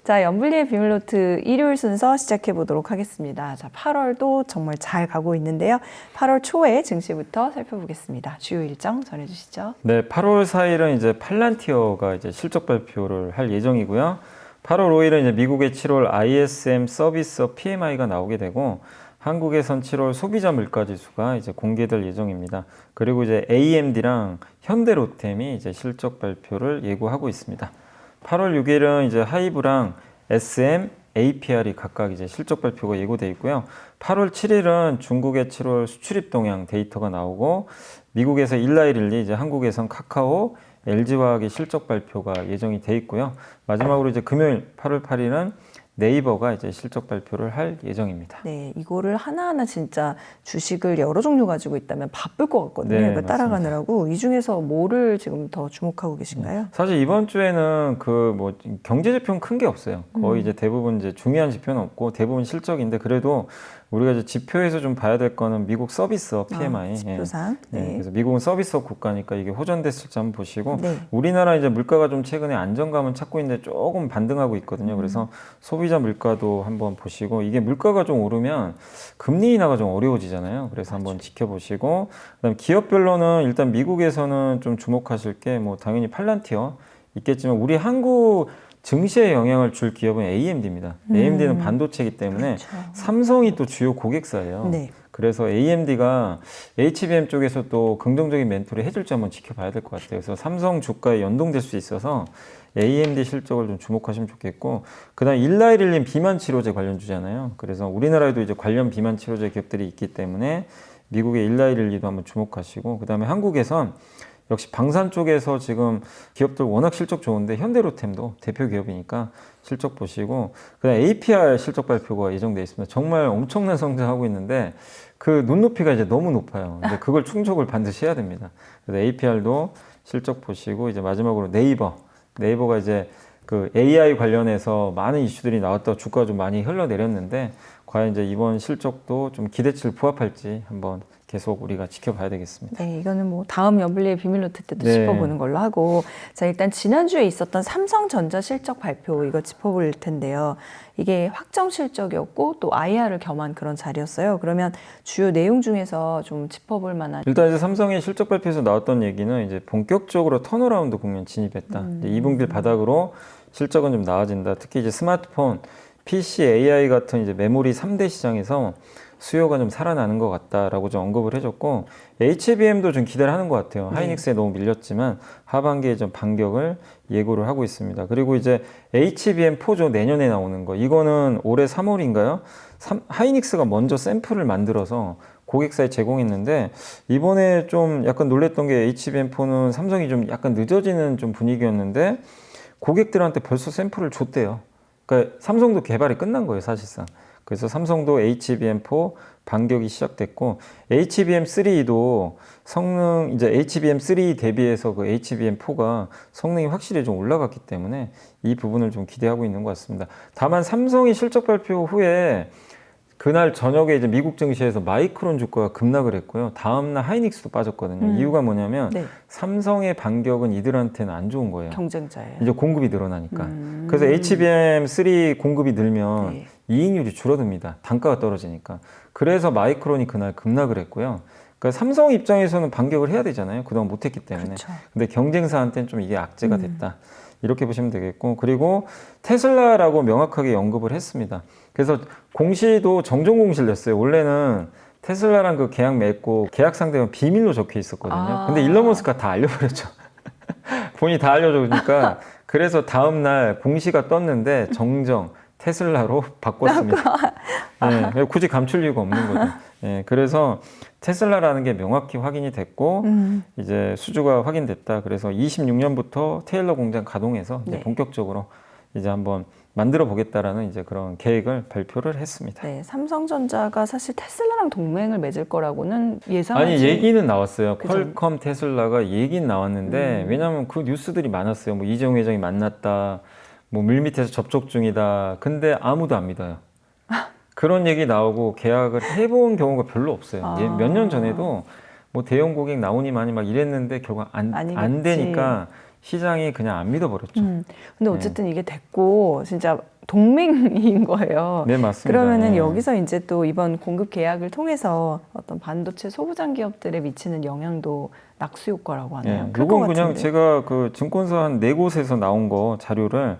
자, 염블리의 비밀노트 일요일 순서 시작해 보도록 하겠습니다. 자, 8월도 정말 잘 가고 있는데요. 8월 초에 증시부터 살펴보겠습니다. 주요 일정 전해주시죠. 네, 8월 4일은 이제 팔란티어가 이제 실적 발표를 할 예정이고요. 8월 5일은 이제 미국의 7월 ISM 서비스업 PMI가 나오게 되고, 한국에선 7월 소비자 물가 지수가 이제 공개될 예정입니다. 그리고 이제 AMD랑 현대로템이 이제 실적 발표를 예고하고 있습니다. 8월 6일은 이제 하이브랑 SM, APR이 각각 이제 실적 발표가 예고돼 있고요. 8월 7일은 중국의 7월 수출입 동향 데이터가 나오고, 미국에서 일라이릴리, 이제 한국에선 카카오, LG화학의 실적 발표가 예정이 돼 있고요. 마지막으로 이제 금요일 8월 8일은 네이버가 이제 실적 발표를 할 예정입니다. 네, 이거를 하나하나 진짜 주식을 여러 종류 가지고 있다면 바쁠 것 같거든요. 네, 이거 따라가느라고. 이 중에서 뭐를 지금 더 주목하고 계신가요? 사실 이번 주에는 그 뭐 경제 지표는 큰 게 없어요. 거의 이제 대부분 이제 중요한 지표는 없고 대부분 실적인데, 그래도 우리가 이제 지표에서 좀 봐야 될 거는 미국 서비스업 PMI. 지표상. 예. 네. 그래서 미국은 서비스업 국가니까 이게 호전됐을지 한번 보시고, 네. 우리나라 이제 물가가 좀 최근에 안정감은 찾고 있는데 조금 반등하고 있거든요. 그래서 소비자 물가도 한번 보시고, 이게 물가가 좀 오르면 금리 인하가 좀 어려워지잖아요. 그래서 한번 지켜보시고, 그다음 기업별로는 일단 미국에서는 좀 주목하실 게 뭐 당연히 팔란티어 있겠지만, 우리 한국 증시에 영향을 줄 기업은 AMD입니다. AMD는 반도체이기 때문에 그렇죠. 삼성이 또 주요 고객사예요. 네. 그래서 AMD가 HBM 쪽에서 또 긍정적인 멘토를 해줄지 한번 지켜봐야 될 것 같아요. 그래서 삼성 주가에 연동될 수 있어서 AMD 실적을 좀 주목하시면 좋겠고, 그다음 일라이릴린 비만 치료제 관련 주잖아요. 그래서 우리나라에도 이제 관련 비만 치료제 기업들이 있기 때문에 미국의 일라이릴리도 한번 주목하시고, 그다음에 한국에선 역시 방산 쪽에서 지금 기업들 워낙 실적 좋은데 현대로템도 대표 기업이니까 실적 보시고, 그다음 APR 실적 발표가 예정돼 있습니다. 정말 엄청난 성장하고 있는데 그 눈높이가 이제 너무 높아요. 근데 그걸 충족을 반드시 해야 됩니다. 그래서 APR도 실적 보시고, 이제 마지막으로 네이버가 이제 그 AI 관련해서 많은 이슈들이 나왔다가 주가가 좀 많이 흘러내렸는데, 과연 이제 이번 실적도 좀 기대치를 부합할지 한번 계속 우리가 지켜봐야 되겠습니다. 네, 이거는 뭐 다음 염블리의 비밀노트 때도 네. 짚어보는 걸로 하고, 자, 일단 지난주에 있었던 삼성전자 실적 발표 이거 짚어볼 텐데요. 이게 확정 실적이었고 또 IR을 겸한 그런 자리였어요. 그러면 주요 내용 중에서 좀 짚어볼 만한. 일단 이제 삼성의 실적 발표에서 나왔던 얘기는 이제 본격적으로 턴어라운드 국면 진입했다. 이제 2분기 바닥으로 실적은 좀 나아진다. 특히 이제 스마트폰, PC, AI 같은 이제 메모리 3대 시장에서 수요가 좀 살아나는 것 같다라고 좀 언급을 해줬고, HBM도 좀 기대를 하는 것 같아요. 네. 하이닉스에 너무 밀렸지만 하반기에 좀 반격을 예고를 하고 있습니다. 그리고 이제 HBM4죠. 내년에 나오는 거. 이거는 올해 3월인가요? 하이닉스가 먼저 샘플을 만들어서 고객사에 제공했는데, 이번에 좀 약간 놀랬던 게 HBM4는 삼성이 좀 약간 늦어지는 좀 분위기였는데 고객들한테 벌써 샘플을 줬대요. 그러니까 삼성도 개발이 끝난 거예요, 사실상. 그래서 삼성도 HBM4 반격이 시작됐고, HBM3도 성능, 이제 HBM3 대비해서 그 HBM4가 성능이 확실히 좀 올라갔기 때문에 이 부분을 좀 기대하고 있는 것 같습니다. 다만 삼성이 실적 발표 후에 그날 저녁에 이제 미국 증시에서 마이크론 주가가 급락을 했고요. 다음날 하이닉스도 빠졌거든요. 이유가 뭐냐면 네. 삼성의 반격은 이들한테는 안 좋은 거예요. 경쟁자예요. 이제 공급이 늘어나니까. 그래서 HBM3 공급이 늘면 네. 이익률이 줄어듭니다. 단가가 떨어지니까. 그래서 마이크론이 그날 급락을 했고요. 그러니까 삼성 입장에서는 반격을 해야 되잖아요. 그동안 못했기 때문에. 그렇죠. 근데 경쟁사한테는 좀 이게 악재가 됐다. 이렇게 보시면 되겠고, 그리고 테슬라라고 명확하게 언급을 했습니다. 그래서 공시도 정정 공시를 냈어요. 원래는 테슬라랑 그 계약 맺고 계약 상대는 비밀로 적혀 있었거든요. 근데 일론 머스크가 다 알려버렸죠. 본인이 다 알려주니까. 그래서 다음날 공시가 떴는데 정정 테슬라로 바꿨습니다. 네, 굳이 감출 이유가 없는 거죠. 네, 그래서 테슬라라는 게 명확히 확인이 됐고, 이제 수주가 확인됐다. 그래서 26년부터 테일러 공장 가동해서 이제 네. 본격적으로 이제 한번 만들어 보겠다라는 이제 그런 계획을 발표를 했습니다. 네, 삼성전자가 사실 테슬라랑 동맹을 맺을 거라고는 예상하지. 아니, 얘기는 나왔어요. 그죠? 퀄컴 테슬라가 얘기는 나왔는데, 왜냐하면 그 뉴스들이 많았어요. 뭐 이재용 회장이 만났다, 뭐 물밑에서 접촉 중이다. 근데 아무도 안 믿어요. 그런 얘기 나오고 계약을 해본 경우가 별로 없어요. 몇 년 전에도 뭐 대형 고객 나오니 많이 막 이랬는데 결국 안 되니까 시장이 그냥 안 믿어버렸죠. 근데 어쨌든 이게 됐고, 진짜 동맹인 거예요. 네, 맞습니다. 그러면은 예. 여기서 이제 또 이번 공급 계약을 통해서 어떤 반도체 소부장 기업들에 미치는 영향도 낙수 효과라고 하나요? 예, 클 것 요건 그냥 같은데. 제가 그 증권사 한 네 곳에서 나온 거 자료를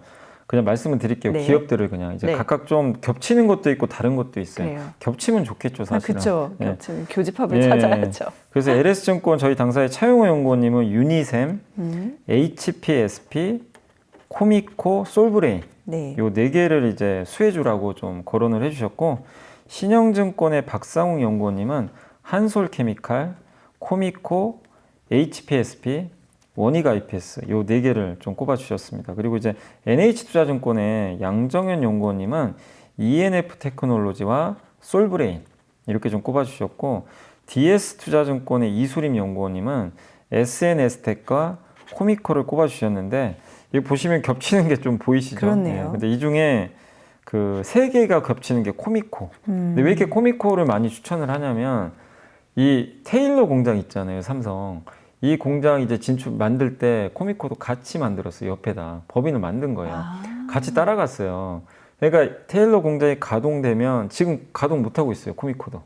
그냥 말씀을 드릴게요. 네. 기업들을 그냥 이제 네. 각각 좀 겹치는 것도 있고 다른 것도 있어요. 그래요. 겹치면 좋겠죠, 아, 사실은. 그쵸. 예. 겹치면 교집합을 예. 찾아야죠. 그래서 LS증권 저희 당사의 차용호 연구원님은 유니셈, HPSP, 코미코, 솔브레인 네. 요 네 개를 이제 수혜주라고 좀 거론을 해주셨고, 신영증권의 박상웅 연구원님은 한솔케미칼, 코미코, HPSP, 원익 IPS 요 네 개를 좀 꼽아주셨습니다. 그리고 이제 NH투자증권의 양정현 연구원님은 ENF 테크놀로지와 솔브레인 이렇게 좀 꼽아주셨고, DS투자증권의 이수림 연구원님은 SNS텍과 코미코를 꼽아주셨는데, 이거 보시면 겹치는 게 좀 보이시죠? 그렇네요. 네, 근데 이 중에 그 세 개가 겹치는 게 코미코. 근데 왜 이렇게 코미코를 많이 추천을 하냐면, 이 테일러 공장 있잖아요, 삼성. 이 공장 이제 진출 만들 때 코미코도 같이 만들었어요. 옆에다 법인을 만든 거예요. 아. 같이 따라갔어요. 그러니까 테일러 공장이 가동되면, 지금 가동 못 하고 있어요, 코미코도.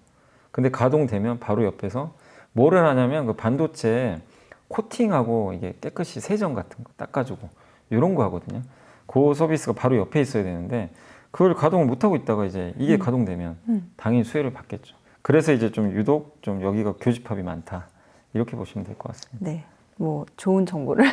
근데 가동되면 바로 옆에서 뭐를 하냐면 그 반도체 코팅하고 이게 깨끗이 세정 같은 거 닦아주고 이런 거 하거든요. 그 서비스가 바로 옆에 있어야 되는데 그걸 가동을 못 하고 있다가 이제 이게 가동되면 당연히 수혜를 받겠죠. 그래서 이제 좀 유독 좀 여기가 교집합이 많다, 이렇게 보시면 될 것 같습니다. 네. 뭐 좋은 정보를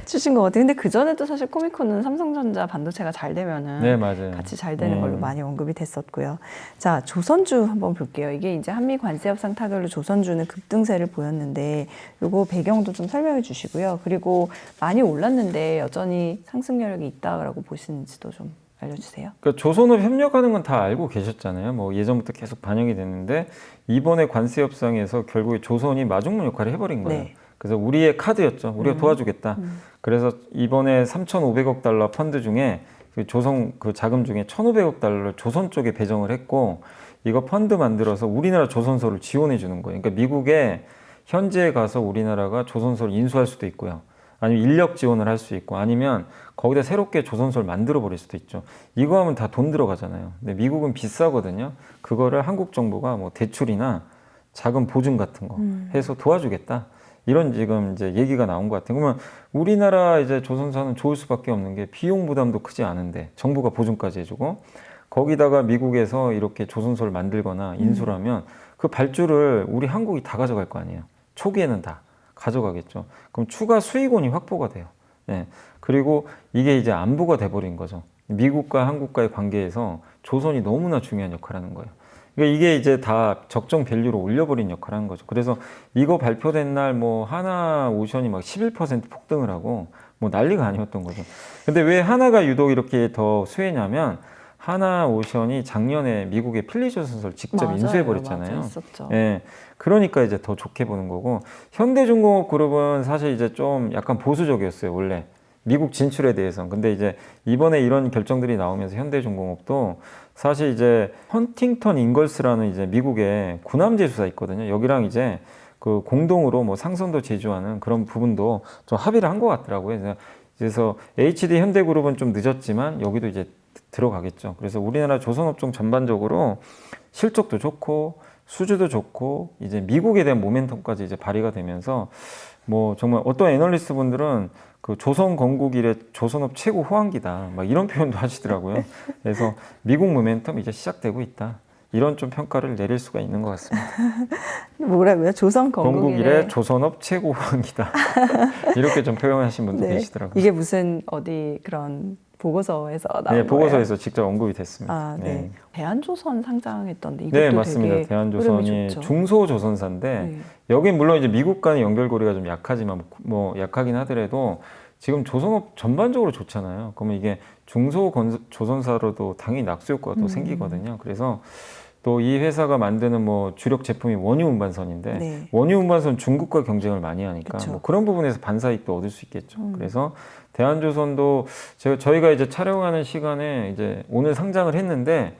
주신 것 같아요. 근데 그 전에도 사실 코미코는 삼성전자 반도체가 잘 되면은 네, 맞아요. 같이 잘 되는 걸로 많이 언급이 됐었고요. 자, 조선주 한번 볼게요. 이게 이제 한미 관세 협상 타결로 조선주는 급등세를 보였는데 요거 배경도 좀 설명해 주시고요. 그리고 많이 올랐는데 여전히 상승 여력이 있다라고 보시는지도 좀 알려주세요. 그러니까 조선업 협력하는 건 다 알고 계셨잖아요. 뭐 예전부터 계속 반영이 됐는데 이번에 관세 협상에서 결국에 조선이 마중물 역할을 해버린 거예요. 네. 그래서 우리의 카드였죠. 우리가 도와주겠다. 그래서 이번에 3,500억 달러 펀드 중에 그 조선 그 자금 중에 1,500억 달러를 조선 쪽에 배정을 했고, 이거 펀드 만들어서 우리나라 조선소를 지원해 주는 거예요. 그러니까 미국에 현지에 가서 우리나라가 조선소를 인수할 수도 있고요. 아니면 인력 지원을 할 수 있고, 아니면 거기다 새롭게 조선소를 만들어 버릴 수도 있죠. 이거 하면 다 돈 들어가잖아요. 근데 미국은 비싸거든요. 그거를 한국 정부가 뭐 대출이나 자금 보증 같은 거 해서 도와주겠다. 이런 지금 이제 얘기가 나온 것 같아요. 그러면 우리나라 이제 조선사는 좋을 수밖에 없는 게 비용 부담도 크지 않은데 정부가 보증까지 해주고, 거기다가 미국에서 이렇게 조선소를 만들거나 인수를 하면 그 발주를 우리 한국이 다 가져갈 거 아니에요. 초기에는 다 가져가겠죠. 그럼 추가 수익원이 확보가 돼요. 네. 그리고 이게 이제 안보가 돼버린 거죠. 미국과 한국과의 관계에서 조선이 너무나 중요한 역할을 하는 거예요. 그러니까 이게 이제 다 적정 밸류로 올려버린 역할을 하는 거죠. 그래서 이거 발표된 날 뭐 하나오션이 막 11% 폭등을 하고 뭐 난리가 아니었던 거죠. 근데 왜 하나가 유독 이렇게 더 수혜냐면, 하나오션이 작년에 미국의 필리조선소를 직접 맞아요. 인수해버렸잖아요. 맞아, 있었죠. 예, 그러니까 이제 더 좋게 보는 거고, 현대중공업 그룹은 사실 이제 좀 약간 보수적이었어요, 원래. 미국 진출에 대해서는. 근데 이제 이번에 이런 결정들이 나오면서 현대중공업도 사실 이제 헌팅턴 인걸스라는 이제 미국의 군함제수사 있거든요. 여기랑 이제 그 공동으로 뭐 상선도 제조하는 그런 부분도 좀 합의를 한 것 같더라고요. 그래서 HD 현대그룹은 좀 늦었지만 여기도 이제 들어가겠죠. 그래서 우리나라 조선업종 전반적으로 실적도 좋고 수주도 좋고 이제 미국에 대한 모멘텀까지 이제 발휘가 되면서, 뭐 정말 어떤 애널리스트 분들은 그 조선 건국 이래 조선업 최고 호황기다 막 이런 표현도 하시더라고요. 그래서 미국 모멘텀 이제 시작되고 있다, 이런 좀 평가를 내릴 수가 있는 것 같습니다. 뭐라고요? 조선 건국 이래 건국이래. 조선업 최고 호황기다 이렇게 좀 표현하신 분도 네. 계시더라고요. 이게 무슨 어디 그런 보고서에서 나온 네, 거예요? 보고서에서 직접 언급이 됐습니다. 아, 네. 대한조선 상장했던데 이것도 네, 되게 맞습니다. 흐름이 대한조선이 좋죠. 중소조선사인데, 네. 여긴 물론 이제 미국과의 연결고리가 좀 약하지만 뭐 약하긴 하더라도 지금 조선업 전반적으로 좋잖아요. 그러면 이게 조선사로도 당연히 낙수 효과가 또 생기거든요. 그래서 또 이 회사가 만드는 뭐 주력 제품이 원유 운반선인데, 네. 원유 운반선 중국과 경쟁을 많이 하니까 그쵸. 뭐 그런 부분에서 반사이익도 얻을 수 있겠죠. 그래서 대한조선도 저희가 이제 촬영하는 시간에 이제 오늘 상장을 했는데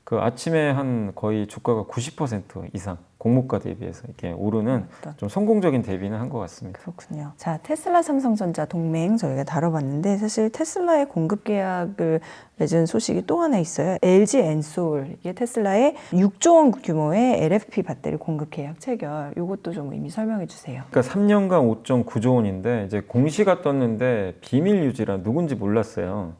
그 아침에 한 거의 주가가 90% 이상 공모가 대비해서 이렇게 오르는 좀 성공적인 대비는 한 것 같습니다. 그렇군요. 자, 테슬라 삼성전자 동맹 저희가 다뤄봤는데 사실 테슬라의 공급 계약을 맺은 소식이 또 하나 있어요. LG 엔솔, 이게 테슬라의 6조 원 규모의 LFP 배터리 공급 계약 체결. 이것도 좀 의미 설명해 주세요. 그러니까 3년간 5.9조 원인데 이제 공시가 떴는데 비밀 유지라 누군지 몰랐어요.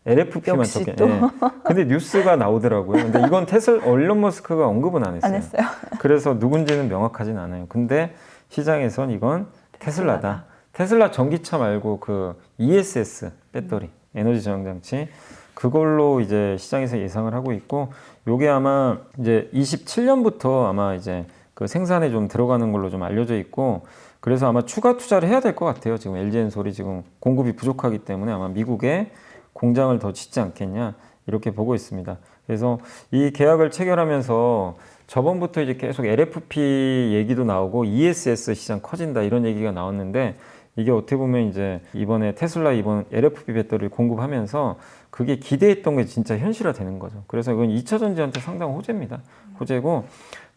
LFP만 역시 적게. 또. 예. 근데 뉴스가 나오더라고요. 근데 이건 얼론 머스크가 언급은 안 했어요. 안 했어요. 그래서 누군지는 명확하진 않아요. 근데 시장에선 이건 테슬라다. 테슬라 전기차 말고 그 ESS 배터리, 에너지 저장 장치 그걸로 이제 시장에서 예상을 하고 있고, 요게 아마 이제 27년부터 아마 이제 그 생산에 좀 들어가는 걸로 좀 알려져 있고, 그래서 아마 추가 투자를 해야 될 것 같아요. 지금 LG엔솔이 지금 공급이 부족하기 때문에 아마 미국에 공장을 더 짓지 않겠냐 이렇게 보고 있습니다. 그래서 이 계약을 체결하면서 저번부터 이제 계속 LFP 얘기도 나오고 ESS 시장 커진다 이런 얘기가 나왔는데, 이게 어떻게 보면 이제 이번에 테슬라 이번 LFP 배터리를 공급하면서 그게 기대했던 게 진짜 현실화 되는 거죠. 그래서 이건 2차 전지한테 상당 호재입니다. 호재고,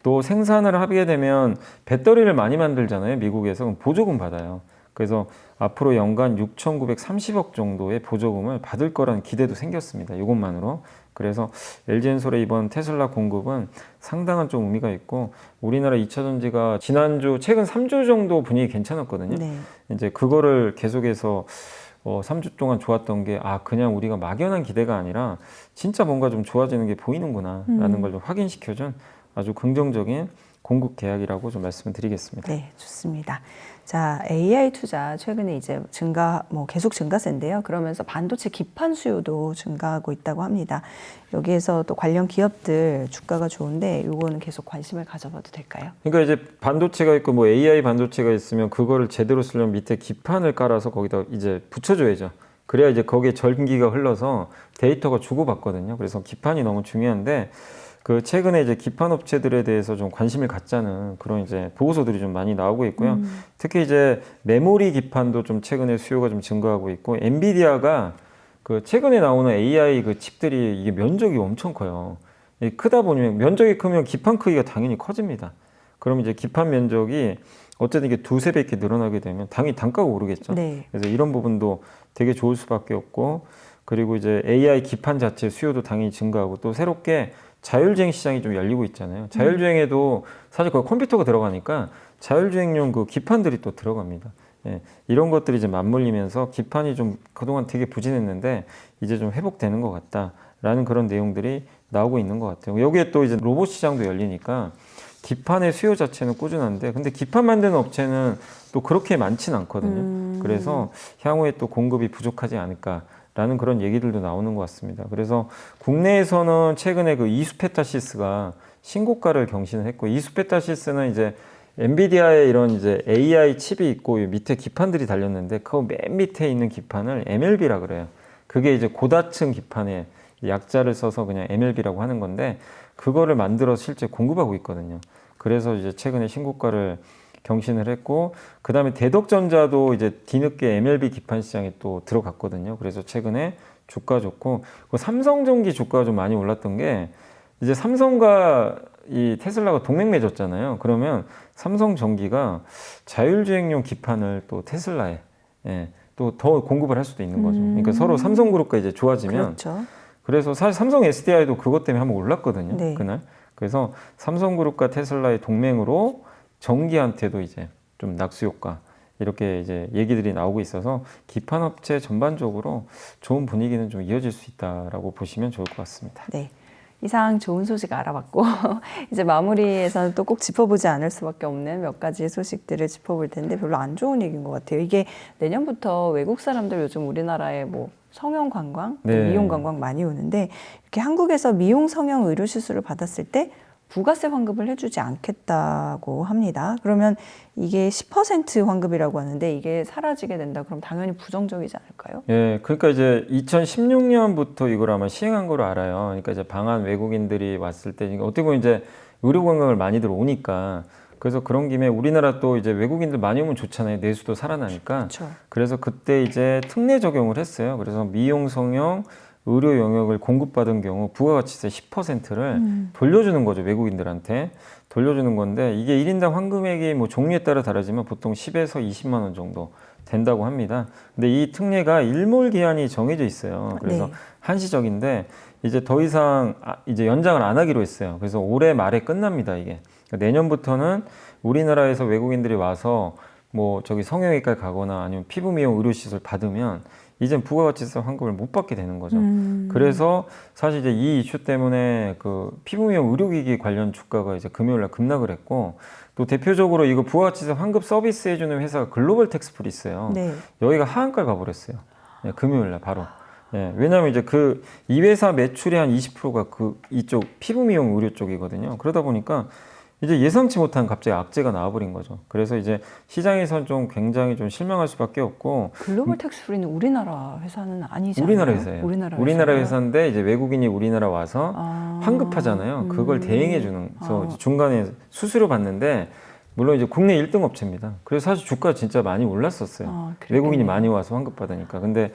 또 생산을 하게 되면 배터리를 많이 만들잖아요. 미국에서. 그럼 보조금 받아요. 그래서 앞으로 연간 6,930억 정도의 보조금을 받을 거라는 기대도 생겼습니다. 이것만으로. 그래서 LG엔솔의 이번 테슬라 공급은 상당한 좀 의미가 있고, 우리나라 2차 전지가 지난주 최근 3주 정도 분위기 괜찮았거든요. 네. 이제 그거를 계속해서 3주 동안 좋았던 게, 그냥 우리가 막연한 기대가 아니라 진짜 뭔가 좀 좋아지는 게 보이는구나 라는 걸 좀 확인시켜준 아주 긍정적인 공급 계약이라고 좀 말씀을 드리겠습니다. 네, 좋습니다. 자, AI 투자 최근에 이제 계속 증가세인데요. 그러면서 반도체 기판 수요도 증가하고 있다고 합니다. 여기에서 또 관련 기업들 주가가 좋은데 요거는 계속 관심을 가져봐도 될까요? 그러니까 이제 반도체가 있고 뭐 AI 반도체가 있으면 그거를 제대로 쓰려면 밑에 기판을 깔아서 거기다 이제 붙여줘야죠. 그래야 이제 거기에 전기가 흘러서 데이터가 주고받거든요. 그래서 기판이 너무 중요한데, 그 최근에 이제 기판 업체들에 대해서 좀 관심을 갖자는 그런 이제 보고서들이 좀 많이 나오고 있고요. 특히 이제 메모리 기판도 좀 최근에 수요가 좀 증가하고 있고, 엔비디아가 그 최근에 나오는 AI 그 칩들이 이게 면적이 엄청 커요. 크다 보니 면적이 크면 기판 크기가 당연히 커집니다. 그럼 이제 기판 면적이 어쨌든 이게 두세 배 이렇게 늘어나게 되면 당연히 단가가 오르겠죠. 네. 그래서 이런 부분도 되게 좋을 수밖에 없고, 그리고 이제 AI 기판 자체 수요도 당연히 증가하고, 또 새롭게 자율주행 시장이 좀 열리고 있잖아요. 자율주행에도 사실 거기 컴퓨터가 들어가니까 자율주행용 그 기판들이 또 들어갑니다. 예, 이런 것들이 이제 맞물리면서 기판이 좀 그동안 되게 부진했는데 이제 좀 회복되는 것 같다라는 그런 내용들이 나오고 있는 것 같아요. 여기에 또 이제 로봇 시장도 열리니까 기판의 수요 자체는 꾸준한데, 근데 기판 만드는 업체는 또 그렇게 많진 않거든요. 그래서 향후에 또 공급이 부족하지 않을까 라는 그런 얘기들도 나오는 것 같습니다. 그래서 국내에서는 최근에 그 이수페타시스가 신고가를 경신을 했고, 이수페타시스는 이제 엔비디아의 이런 이제 AI 칩이 있고 밑에 기판들이 달렸는데, 그 맨 밑에 있는 기판을 MLB라 그래요. 그게 이제 고다층 기판에 약자를 써서 그냥 MLB라고 하는 건데, 그거를 만들어서 실제 공급하고 있거든요. 그래서 이제 최근에 신고가를 경신을 했고, 그 다음에 대덕전자도 이제 뒤늦게 MLB 기판 시장에 또 들어갔거든요. 그래서 최근에 주가 좋고, 삼성전기 주가가 좀 많이 올랐던 게, 이제 삼성과 이 테슬라가 동맹 맺었잖아요. 그러면 삼성전기가 자율주행용 기판을 또 테슬라에 또 더 공급을 할 수도 있는 거죠. 그러니까 서로 삼성그룹과 이제 좋아지면. 그렇죠. 그래서 사실 삼성 SDI도 그것 때문에 한번 올랐거든요. 네. 그날. 그래서 삼성그룹과 테슬라의 동맹으로 전기한테도 이제 좀 낙수 효과 이렇게 이제 얘기들이 나오고 있어서 기판 업체 전반적으로 좋은 분위기는 좀 이어질 수 있다라고 보시면 좋을 것 같습니다. 네. 이상 좋은 소식 알아봤고 이제 마무리에서는 또 꼭 짚어보지 않을 수밖에 없는 몇 가지 소식들을 짚어볼 텐데, 별로 안 좋은 얘기인 것 같아요. 이게 내년부터 외국 사람들 요즘 우리나라에 뭐 성형 관광, 네. 미용 관광 많이 오는데, 이렇게 한국에서 미용 성형 의료 시술을 받았을 때 부가세 환급을 해주지 않겠다고 합니다. 그러면 이게 10% 환급이라고 하는데, 이게 사라지게 된다 그럼 당연히 부정적이지 않을까요? 예, 그러니까 이제 2016년부터 이걸 아마 시행한 걸로 알아요. 그러니까 이제 방한 외국인들이 왔을 때, 어떻게 보면 이제 의료 관광을 많이들 오니까, 그래서 그런 김에 우리나라 또 이제 외국인들 많이 오면 좋잖아요. 내수도 살아나니까. 그렇죠. 그래서 그때 이제 특례 적용을 했어요. 그래서 미용 성형 의료 영역을 공급받은 경우 부가가치세 10%를 돌려주는 거죠. 외국인들한테 돌려주는 건데 이게 1인당 환급액이 뭐 종류에 따라 다르지만 보통 10에서 20만 원 정도 된다고 합니다. 근데 이 특례가 일몰 기한이 정해져 있어요. 그래서 네. 한시적인데 이제 더 이상 이제 연장을 안 하기로 했어요. 그래서 올해 말에 끝납니다. 이게 그러니까 내년부터는 우리나라에서 외국인들이 와서 뭐 저기 성형외과 가거나 아니면 피부 미용 의료 시술 받으면 이젠 부가가치세 환급을 못 받게 되는 거죠. 그래서 사실 이제 이 이슈 때문에 그 피부 미용 의료기기 관련 주가가 이제 금요일날 급락을 했고 또 대표적으로 이거 부가가치세 환급 서비스 해주는 회사가 글로벌 텍스플이 있어요. 네. 여기가 하한가를 가버렸어요. 네, 금요일날 바로. 예, 왜냐하면 이제 그 이 회사 매출의 한 20%가 그 이쪽 피부 미용 의료 쪽이거든요. 그러다 보니까 이제 예상치 못한 갑자기 악재가 나와버린 거죠. 그래서 이제 시장에선 좀 굉장히 좀 실망할 수밖에 없고 글로벌 텍스프리는 우리나라 회사는 아니잖아요. 우리나라 회사예요. 우리나라 회사인데 이제 외국인이 우리나라 와서 환급하잖아요. 그걸 대행해 주는 그래서 이제 중간에 수수료 받는데 물론 이제 국내 1등 업체입니다. 그래서 사실 주가 진짜 많이 올랐었어요. 외국인이 많이 와서 환급 받으니까. 근데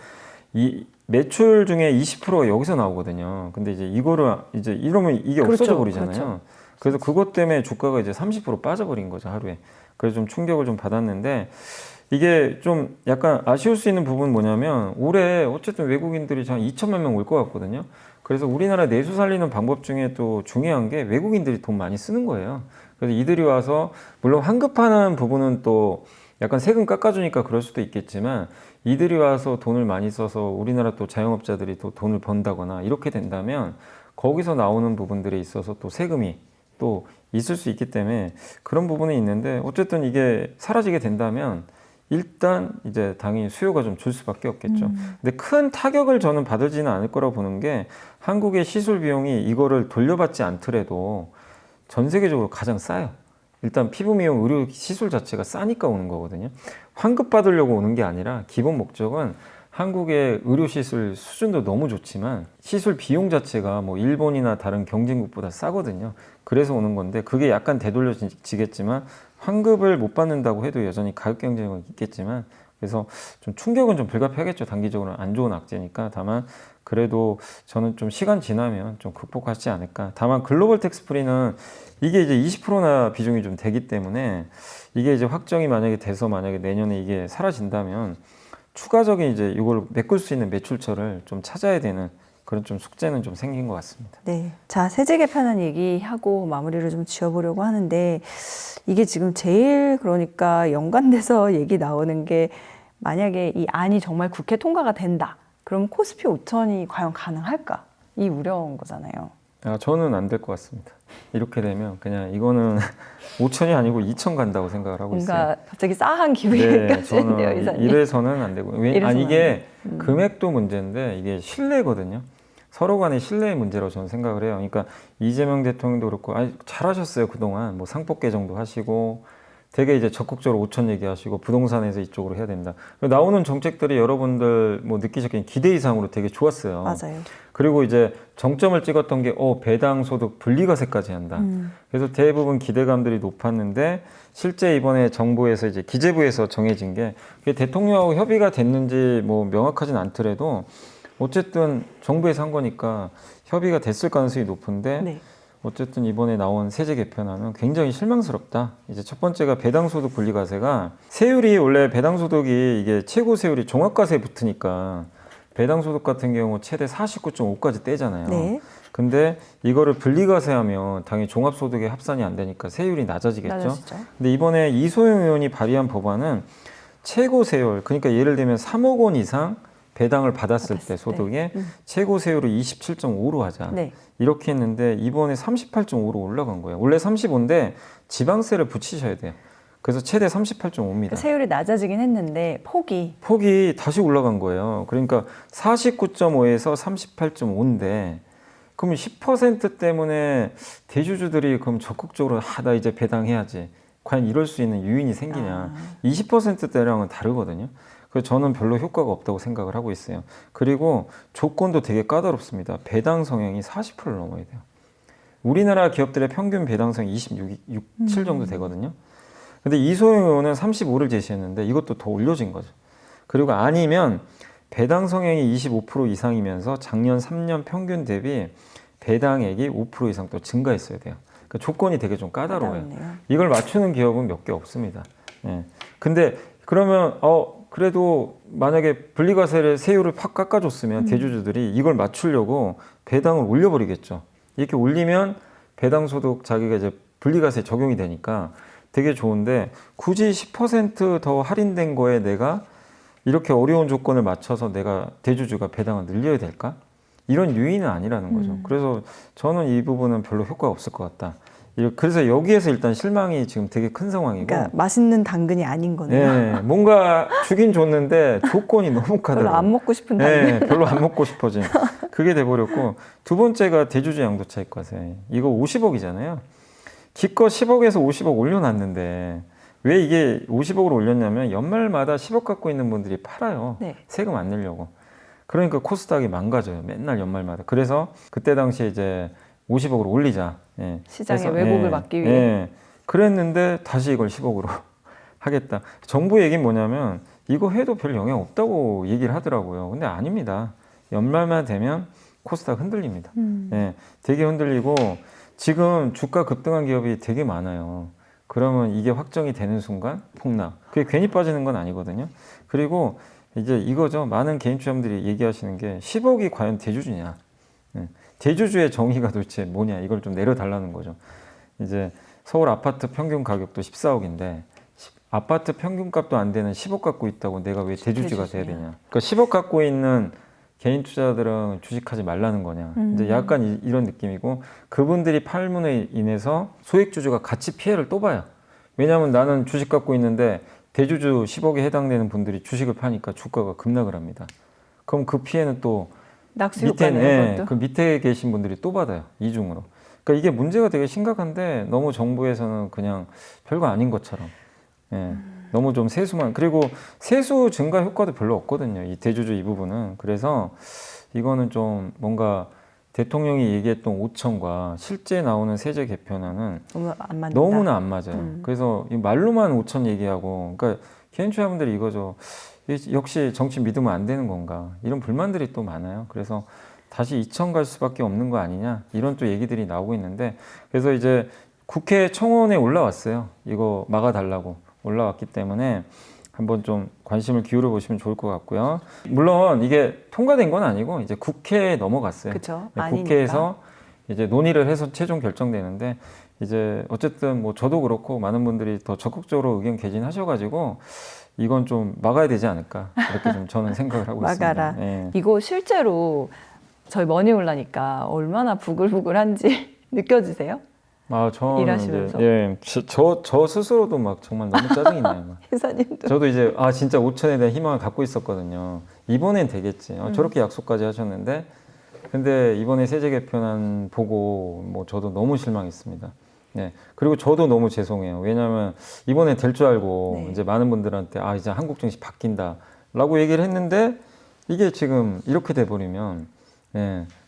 이 매출 중에 20%가 여기서 나오거든요. 근데 이제 이거를 이제 이러면 이게 그렇죠, 없어져 버리잖아요. 그렇죠. 그래서 그것 때문에 주가가 이제 30% 빠져버린 거죠, 하루에. 그래서 좀 충격을 좀 받았는데 이게 좀 약간 아쉬울 수 있는 부분은 뭐냐면 올해 어쨌든 외국인들이 한 2천만 명 올 것 같거든요. 그래서 우리나라 내수 살리는 방법 중에 또 중요한 게 외국인들이 돈 많이 쓰는 거예요. 그래서 이들이 와서 물론 환급하는 부분은 또 약간 세금 깎아주니까 그럴 수도 있겠지만 이들이 와서 돈을 많이 써서 우리나라 또 자영업자들이 또 돈을 번다거나 이렇게 된다면 거기서 나오는 부분들에 있어서 또 세금이 또 있을 수 있기 때문에 그런 부분이 있는데 어쨌든 이게 사라지게 된다면 일단 이제 당연히 수요가 좀 줄 수밖에 없겠죠. 근데 큰 타격을 저는 받을지는 않을 거라고 보는 게 한국의 시술 비용이 이거를 돌려받지 않더라도 전 세계적으로 가장 싸요. 일단 피부 미용 의료 시술 자체가 싸니까 오는 거거든요. 환급 받으려고 오는 게 아니라 기본 목적은 한국의 의료 시술 수준도 너무 좋지만 시술 비용 자체가 뭐 일본이나 다른 경쟁국보다 싸거든요. 그래서 오는 건데 그게 약간 되돌려지겠지만 환급을 못 받는다고 해도 여전히 가격 경쟁은 있겠지만 그래서 좀 충격은 좀 불가피하겠죠. 단기적으로는 안 좋은 악재니까. 다만 그래도 저는 좀 시간 지나면 좀 극복하지 않을까. 다만 글로벌 텍스프리는 이게 이제 20%나 비중이 좀 되기 때문에 이게 이제 확정이 만약에 돼서 만약에 내년에 이게 사라진다면 추가적인 이제 이걸 메꿀 수 있는 매출처를 좀 찾아야 되는 그런 좀 숙제는 좀 생긴 것 같습니다. 네. 자, 세제 개편안 얘기하고 마무리를 좀 지어보려고 하는데 이게 지금 제일 그러니까 연관돼서 얘기 나오는 게 만약에 이 안이 정말 국회 통과가 된다. 그럼 코스피 5천이 과연 가능할까? 이 우려인 거잖아요. 저는 안 될 것 같습니다. 이렇게 되면 그냥 이거는 5천이 아니고 2천 간다고 생각을 하고 있어요. 뭔가 갑자기 싸한 기분이 네, 느껴지는데요, 저는 이사님. 이래서는 안 되고 이게 안 금액도 문제인데 이게 신뢰거든요. 서로 간의 신뢰의 문제라고 저는 생각을 해요. 그러니까 이재명 대통령도 그렇고 잘하셨어요 그동안 뭐 상법 개정도 하시고 되게 이제 적극적으로 5천 얘기하시고 부동산에서 이쪽으로 해야 된다. 나오는 정책들이 여러분들 뭐 느끼셨기에 기대 이상으로 되게 좋았어요. 맞아요. 그리고 이제 정점을 찍었던 게 배당 소득 분리과세까지 한다. 그래서 대부분 기대감들이 높았는데 실제 이번에 정부에서 이제 기재부에서 정해진 게 그게 대통령하고 협의가 됐는지 뭐 명확하진 않더라도 어쨌든 정부에서 한 거니까 협의가 됐을 가능성이 높은데 네. 어쨌든 이번에 나온 세제 개편안은 굉장히 실망스럽다. 이제 첫 번째가 배당소득 분리과세가 세율이 원래 배당소득이 이게 최고 세율이 종합과세에 붙으니까 배당소득 같은 경우 최대 49.5까지 떼잖아요. 네. 근데 이거를 분리과세하면 당연히 종합소득에 합산이 안 되니까 세율이 낮아지겠죠. 낮아지죠. 근데 이번에 이소영 의원이 발의한 법안은 최고 세율, 그러니까 예를 들면 3억 원 이상 배당을 받았을 때 소득에 최고 세율을 27.5로 하자. 네. 이렇게 했는데 이번에 38.5로 올라간 거예요. 원래 35인데 지방세를 붙이셔야 돼요. 그래서 최대 38.5입니다. 세율이 낮아지긴 했는데 폭이 다시 올라간 거예요. 그러니까 49.5에서 38.5인데 그러면 10% 때문에 대주주들이 그럼 적극적으로 나 이제 배당해야지. 과연 이럴 수 있는 유인이 생기냐. 20%대랑은 다르거든요. 그래서 저는 별로 효과가 없다고 생각을 하고 있어요. 그리고 조건도 되게 까다롭습니다. 배당 성향이 40%를 넘어야 돼요. 우리나라 기업들의 평균 배당 성향이 7 정도 되거든요. 근데 이소영 의원은 35를 제시했는데 이것도 더 올려진 거죠. 그리고 아니면 배당 성향이 25% 이상이면서 작년 3년 평균 대비 배당액이 5% 이상 또 증가했어야 돼요. 그러니까 조건이 되게 좀 까다로워요. 까다롭네요. 이걸 맞추는 기업은 몇 개 없습니다. 예. 근데 그러면 그래도 만약에 분리과세를 세율을 팍 깎아줬으면 대주주들이 이걸 맞추려고 배당을 올려버리겠죠. 이렇게 올리면 배당 소득 자기가 이제 분리과세 적용이 되니까 되게 좋은데 굳이 10%더 할인된 거에 내가 이렇게 어려운 조건을 맞춰서 내가 대주주가 배당을 늘려야 될까? 이런 유인은 아니라는 거죠. 그래서 저는 이 부분은 별로 효과가 없을 것 같다. 그래서 여기에서 일단 실망이 지금 되게 큰 상황이고. 그러니까 맛있는 당근이 아닌 거네요. 네, 뭔가 주긴 줬는데 조건이 너무 별로 까다로워. 안 먹고 싶은 당근. 네, 별로 안 먹고 싶어진. 그게 돼버렸고 두 번째가 대주주 양도차익과세. 이거 50억이잖아요. 기껏 10억에서 50억 올려놨는데 왜 이게 50억으로 올렸냐면 연말마다 10억 갖고 있는 분들이 팔아요. 네. 세금 안 내려고. 그러니까 코스닥이 망가져요. 맨날 연말마다. 그래서 그때 당시에 이제 50억으로 올리자. 예. 시장에 그래서, 왜곡을 예, 막기 위해. 예. 그랬는데 다시 이걸 10억으로 하겠다. 정부 얘기는 뭐냐면 이거 해도 별 영향 없다고 얘기를 하더라고요. 근데 아닙니다. 연말만 되면 코스닥 흔들립니다. 예. 되게 흔들리고 지금 주가 급등한 기업이 되게 많아요. 그러면 이게 확정이 되는 순간 폭락. 그게 괜히 빠지는 건 아니거든요. 그리고 이제 이거죠. 많은 개인 투자자분들이 얘기하시는 게 10억이 과연 대주주냐. 대주주의 정의가 도대체 뭐냐. 이걸 좀 내려달라는 거죠. 이제 서울 아파트 평균 가격도 14억인데 아파트 평균값도 안 되는 10억 갖고 있다고 내가 왜 대주주가 돼야 되냐. 그러니까 10억 갖고 있는 개인 투자자들은 주식하지 말라는 거냐. 이제 약간 이런 느낌이고 그분들이 팔문에 인해서 소액주주가 같이 피해를 또 봐요. 왜냐하면 나는 주식 갖고 있는데 대주주 10억에 해당되는 분들이 주식을 파니까 주가가 급락을 합니다. 그럼 그 피해는 또 낙수 효과네요. 그 밑에 계신 분들이 또 받아요. 이중으로. 그러니까 이게 문제가 되게 심각한데 너무 정부에서는 그냥 별거 아닌 것처럼 너무 좀 세수만 그리고 세수 증가 효과도 별로 없거든요. 이 대주주 이 부분은. 그래서 이거는 좀 뭔가 대통령이 얘기했던 5천과 실제 나오는 세제 개편안은 너무 안 맞는다. 너무나 안 맞아요. 그래서 이 말로만 5천 얘기하고 그러니까 개인 투자분들이 이거죠. 역시 정치 믿으면 안 되는 건가 이런 불만들이 또 많아요. 그래서 다시 2천 갈 수밖에 없는 거 아니냐 이런 또 얘기들이 나오고 있는데 그래서 이제 국회 청원에 올라왔어요. 이거 막아달라고 올라왔기 때문에 한번 좀 관심을 기울여 보시면 좋을 것 같고요. 물론 이게 통과된 건 아니고 이제 국회에 넘어갔어요. 그쵸? 네, 아니니까. 국회에서 이제 논의를 해서 최종 결정되는데 이제 어쨌든 뭐 저도 그렇고 많은 분들이 더 적극적으로 의견 개진하셔가지고 이건 좀 막아야 되지 않을까 이렇게 좀 저는 생각을 하고 막아라. 있습니다. 예. 이거 실제로 저희 머니올라니까 얼마나 부글부글한지 느껴지세요? 저는 일하시면서? 이제 저 스스로도 막 정말 너무 짜증이 나요. 막. 회사님도. 저도 이제 진짜 5천에 대한 희망을 갖고 있었거든요. 이번엔 되겠지. 저렇게 약속까지 하셨는데 근데 이번에 세제 개편안 보고 뭐 저도 너무 실망했습니다. 네. 그리고 저도 너무 죄송해요. 왜냐하면 이번에 될 줄 알고 네. 이제 많은 분들한테 이제 한국 증시 바뀐다라고 얘기를 했는데 이게 지금 이렇게 돼버리면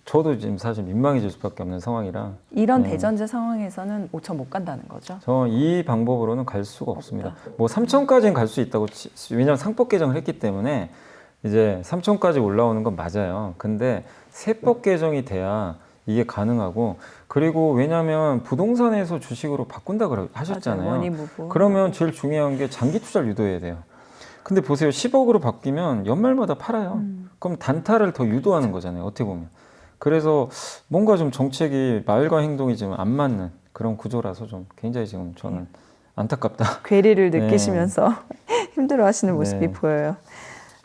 저도 지금 사실 민망해질 수밖에 없는 상황이라 이런 대전제 상황에서는 5천 못 간다는 거죠? 저 이 방법으로는 갈 수가 없습니다. 뭐 3천까지는 갈 수 있다고 왜냐하면 상법 개정을 했기 때문에 이제 3천까지 올라오는 건 맞아요. 근데 세법 개정이 돼야 이게 가능하고 그리고 왜냐하면 부동산에서 주식으로 바꾼다고 하셨잖아요. 맞아요. 원이무부. 그러면 제일 중요한 게 장기 투자를 유도해야 돼요. 근데 보세요. 10억으로 바뀌면 연말마다 팔아요. 그럼 단타를 더 유도하는 거잖아요. 어떻게 보면. 그래서 뭔가 좀 정책이 말과 행동이 좀 안 맞는 그런 구조라서 좀 굉장히 지금 저는 안타깝다. 괴리를 느끼시면서 힘들어하시는 모습이 네. 보여요.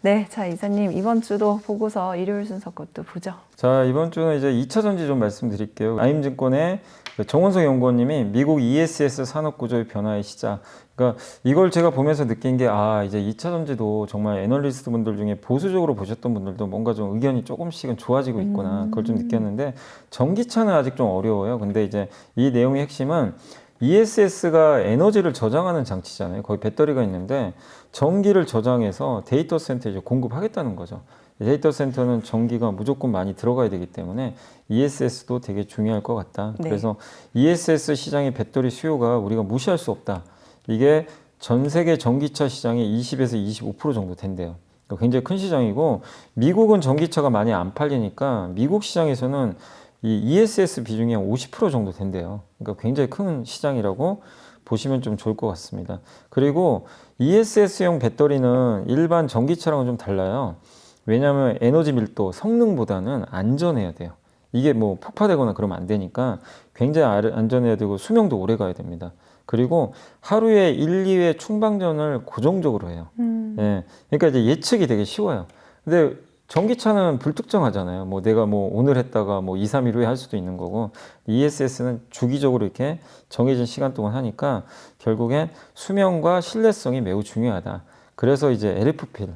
네, 자 이사님 이번 주도 보고서 일요일 순서 것도 보죠. 자 이번 주는 이제 2차 전지 좀 말씀드릴게요. 아임증권의 정원석 연구원님이 미국 ESS 산업 구조의 변화의 시작. 그러니까 이걸 제가 보면서 느낀 게 이제 2차 전지도 정말 애널리스트 분들 중에 보수적으로 보셨던 분들도 뭔가 좀 의견이 조금씩은 좋아지고 있구나. 그걸 좀 느꼈는데 전기차는 아직 좀 어려워요. 근데 이제 이 내용의 핵심은 ESS가 에너지를 저장하는 장치잖아요. 거기 배터리가 있는데 전기를 저장해서 데이터 센터에 이제 공급하겠다는 거죠. 데이터 센터는 전기가 무조건 많이 들어가야 되기 때문에 ESS도 되게 중요할 것 같다. 네. 그래서 ESS 시장의 배터리 수요가 우리가 무시할 수 없다. 이게 전 세계 전기차 시장의 20에서 25% 정도 된대요. 그러니까 굉장히 큰 시장이고 미국은 전기차가 많이 안 팔리니까 미국 시장에서는 이 ESS 비중이 한 50% 정도 된대요. 그러니까 굉장히 큰 시장이라고 보시면 좀 좋을 것 같습니다. 그리고 ESS용 배터리는 일반 전기차랑은 좀 달라요. 왜냐하면 에너지 밀도, 성능보다는 안전해야 돼요. 이게 뭐 폭파되거나 그러면 안 되니까 굉장히 안전해야 되고 수명도 오래 가야 됩니다. 그리고 하루에 1, 2회 충방전을 고정적으로 해요. 예. 그러니까 이제 예측이 되게 쉬워요. 근데 전기차는 불특정하잖아요. 뭐 내가 뭐 오늘 했다가 뭐 2, 3일 후에 할 수도 있는 거고 ESS는 주기적으로 이렇게 정해진 시간 동안 하니까 결국엔 수명과 신뢰성이 매우 중요하다. 그래서 이제 LFP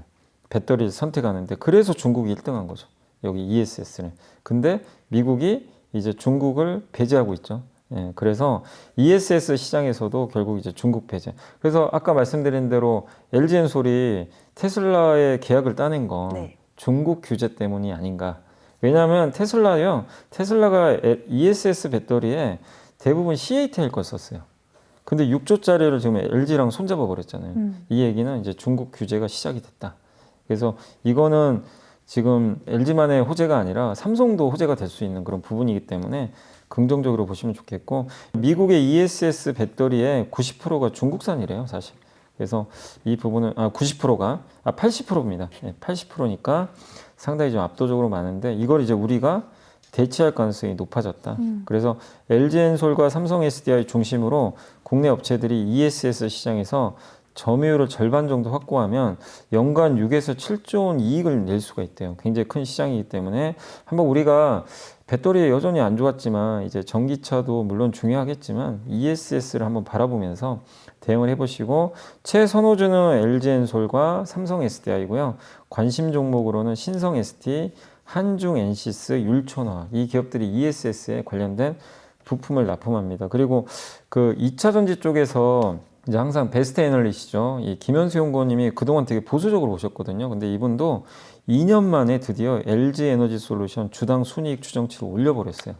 배터리를 선택하는데 그래서 중국이 1등한 거죠. 여기 ESS를. 근데 미국이 이제 중국을 배제하고 있죠. 예, 그래서 ESS 시장에서도 결국 이제 중국 배제. 그래서 아까 말씀드린 대로 LG엔솔이 테슬라의 계약을 따낸 건 네. 중국 규제 때문이 아닌가. 왜냐하면 테슬라가 ESS 배터리에 대부분 CATL 걸 썼어요. 근데 6조짜리를 지금 LG랑 손잡아 버렸잖아요. 이 얘기는 이제 중국 규제가 시작이 됐다. 그래서 이거는 지금 LG만의 호재가 아니라 삼성도 호재가 될 수 있는 그런 부분이기 때문에 긍정적으로 보시면 좋겠고 미국의 ESS 배터리의 90%가 중국산이래요, 사실. 그래서 이 부분은 90%가 80%입니다. 80%니까 상당히 좀 압도적으로 많은데 이걸 이제 우리가 대체할 가능성이 높아졌다. 그래서 LG엔솔과 삼성 SDI 중심으로 국내 업체들이 ESS 시장에서 점유율을 절반 정도 확보하면 연간 6에서 7조 원 이익을 낼 수가 있대요. 굉장히 큰 시장이기 때문에 한번 우리가 배터리 여전히 안 좋았지만 이제 전기차도 물론 중요하겠지만 ESS를 한번 바라보면서 대응을 해보시고 최선호주는 LG엔솔과 삼성 SDI고요. 관심 종목으로는 신성 ST, 한중 엔시스, 율촌화 이 기업들이 ESS에 관련된 부품을 납품합니다. 그리고 그 2차 전지 쪽에서 이제 항상 베스트 애널리시죠. 이 김현수 연구원님이 그동안 되게 보수적으로 보셨거든요. 근데 이분도 2년 만에 드디어 LG 에너지 솔루션 주당 순이익 추정치를 올려버렸어요.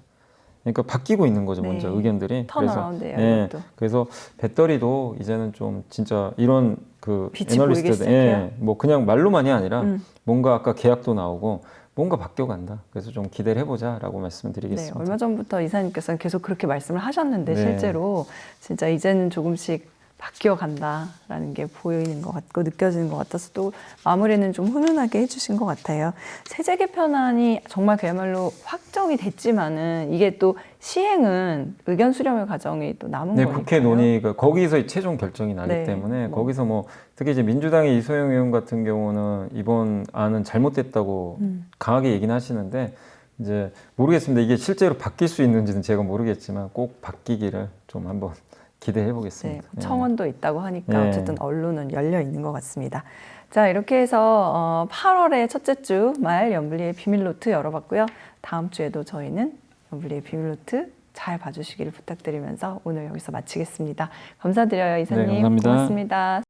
그러니까 바뀌고 있는 거죠, 먼저 네. 의견들이. 턴어라운드예요, 예, 이것도. 그래서 배터리도 이제는 좀 진짜 이런 그 빛이 보이기 애널리스트, 시작해요? 뭐 그냥 말로만이 아니라 뭔가 아까 계약도 나오고 뭔가 바뀌어간다. 그래서 좀 기대를 해보자라고 네, 말씀드리겠습니다. 얼마 전부터 이사님께서는 계속 그렇게 말씀을 하셨는데 네. 실제로 진짜 이제는 조금씩 바뀌어 간다라는 게 보이는 것 같고 느껴지는 것 같아서 또 마무리는 좀 훈훈하게 해주신 것 같아요. 세제 개편안이 정말 그야말로 확정이 됐지만은 이게 또 시행은 의견 수렴의 과정이 또 남은 네, 거니까요. 국회 논의가 거기서 최종 결정이 나기 네, 때문에 뭐. 거기서 뭐 특히 이제 민주당의 이소영 의원 같은 경우는 이번 안은 잘못됐다고 강하게 얘기는 하시는데 이제 모르겠습니다. 이게 실제로 바뀔 수 있는지는 제가 모르겠지만 꼭 바뀌기를 좀 한번 기대해 네, 보겠습니다. 청원도 있다고 하니까 네. 어쨌든 언론은 열려 있는 것 같습니다. 자, 이렇게 해서 8월의 첫째 주 말 연블리의 비밀노트 열어봤고요. 다음 주에도 저희는 연블리의 비밀노트 잘 봐주시기를 부탁드리면서 오늘 여기서 마치겠습니다. 감사드려요, 이사님. 네, 감사합니다. 고맙습니다.